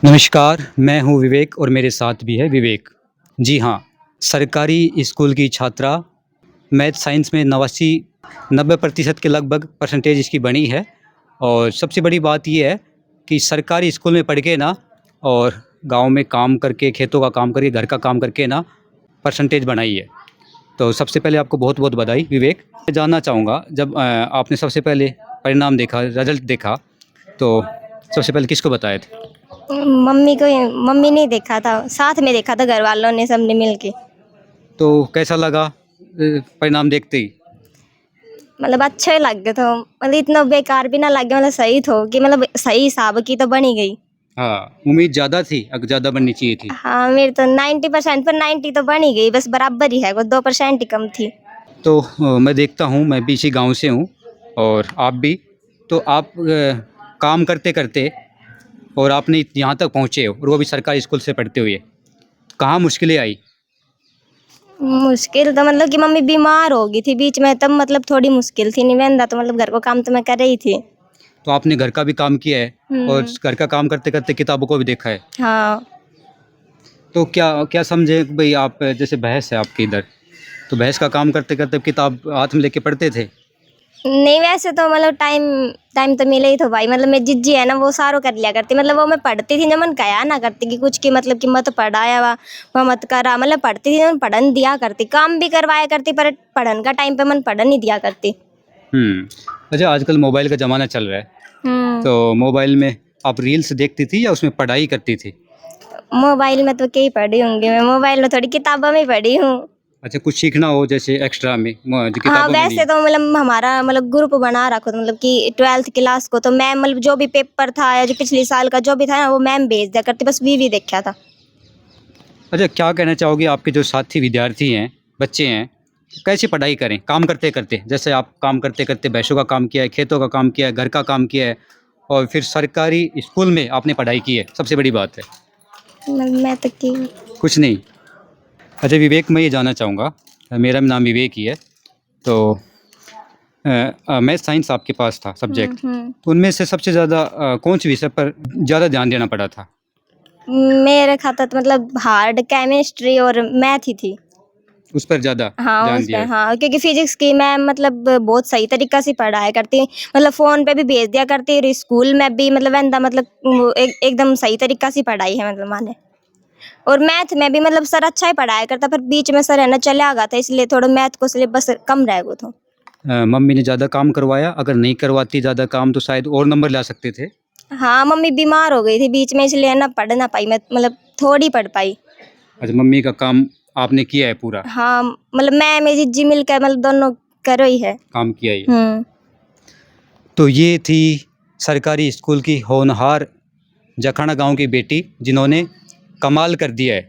नमस्कार, मैं हूँ विवेक और मेरे साथ भी है विवेक। जी हाँ, सरकारी स्कूल की छात्रा मैथ साइंस में 90% के लगभग परसेंटेज इसकी बनी है। और सबसे बड़ी बात ये है कि सरकारी स्कूल में पढ़ के ना और गाँव में काम करके, खेतों का काम करके, घर का काम करके ना परसेंटेज बनाई है। तो सबसे पहले आपको बहुत-बहुत बधाई विवेक। मैं जानना चाहूँगा जब आपने सबसे पहले परिणाम देखा, रिज़ल्ट देखा, तो सबसे पहले किसको बताए थे? मम्मी को मम्मी ने देखा था, साथ में देखा था घर वालों ने सबने मिल के। तो कैसा लगा परिणाम देखते ही? मतलब अच्छा ही लग गया था, मतलब इतना बेकार भी ना लग गया, मतलब सही था कि मतलब सही हिसाब की तो बनी गई। हाँ, उम्मीद ज़्यादा थी, ज़्यादा बननी चाहिए थी। हाँ, मेरी तो 90% पर 90 तो बन ही गई, बस बराबर ही है, वो 2% ही कम थी। तो मैं देखता हूँ, मैं भी इसी गाँव से हूँ और आप भी। तो आप काम करते-करते और आपने यहाँ तक पहुँचे हो और वो भी सरकारी स्कूल से पढ़ते हुए। कहाँ मुश्किलें आई? मुश्किल तो मतलब कि मम्मी बीमार हो गई थी बीच में, तब मतलब थोड़ी मुश्किल थी, नहीं वरना तो मतलब घर को काम तो मैं कर रही थी। तो आपने घर का भी काम किया है और हम्म। घर का काम करते-करते किताबों को भी देखा है। हाँ। तो क्या क्या समझे भई आप जैसे भैंस है आपके इधर, तो भैंस का काम करते-करते किताब हाथ में लेके पढ़ते थे? नहीं वैसे तो मतलब टाइम टाइम तो मिले ही तो भाई, मतलब मेरी जिज्जी है ना वो सारो कर लिया करती, मतलब वो मैं पढ़ती थी जब मन कया ना करती कि कुछ की मतलब कि मत पढ़ाया वह मत करा, मतलब पढ़ती थी जब पढ़न दिया करती, काम भी करवाया करती पर पढ़न का टाइम पे मन पढ़न नहीं दिया करती। अच्छा आजकल मोबाइल का ज़माना चल रहा है, हम्म। तो मोबाइल में आप रील्स देखती थी या उसमें पढ़ाई करती थी? मोबाइल में तो क्या ही पढ़ी होंगी, मैं मोबाइल में थोड़ी किताबों में ही पढ़ी हूँ। अच्छा कुछ सीखना हो जैसे एक्स्ट्रा में जो हाँ किताबों में नहीं। वैसे तो मतलब हमारा मतलब ग्रुप बना रखो तो मतलब कि 12th क्लास को तो मैम मतलब जो भी पेपर था या जो पिछले साल का जो भी था ना वो मैम भेज दिया करती, बस वी देखा था। अच्छा क्या कहना चाहोगे आपके जो साथी विद्यार्थी हैं, बच्चे हैं, कैसे पढ़ाई करें काम करते-करते? जैसे आप काम करते-करते भैंसों का काम किया है, खेतों का काम किया है, घर का काम किया है और फिर सरकारी स्कूल में आपने पढ़ाई की है, सबसे बड़ी बात है। मैं तो की। कुछ नहीं। अच्छा विवेक मैं ये जानना चाहूँगा, मेरा भी नाम विवेक ही है, तो मैथ साइंस आपके पास था सब्जेक्ट, हम्म। तो उनमें से सबसे ज़्यादा कौन-से विषय पर ज़्यादा ध्यान देना पड़ा था? मेरे खाता तो मतलब हार्ड केमिस्ट्री और मैथ ही थी। उस पर ज़्यादा हाँ ध्यान उस पे दिया है? हाँ, क्योंकि फिजिक्स की मैम मतलब बहुत सही तरीका से पढ़ाया करती, मतलब फोन पे भी भेज दिया करती और स्कूल में भी मतलब वैसा मतलब एकदम सही तरीका से पढ़ाई है मतलब माने। और मैथ में भी मतलब सर अच्छा ही पढ़ाया करता, पर बीच में सर है ना चला गया था, इसलिए थोड़ा मैथ को सिलेबस कम रह गया था। मम्मी ने ज़्यादा काम करवाया, अगर नहीं करवाती ज़्यादा काम तो शायद और नंबर ला सकते थे। हाँ मम्मी बीमार हो गई थी बीच में, इसलिए है ना पढ़ ना पाई मैं, मतलब थोड़ी पढ़ पाई। अच्छा मम्मी का काम आपने किया है पूरा, हाँ मतलब मैं मेरी जी मिलकर मतलब दोनों करो ही है। काम किया ही है। हम्म। तो ये थी सरकारी स्कूल की होनहार जखाना गाँव की बेटी जिन्होंने कमाल कर दिया है।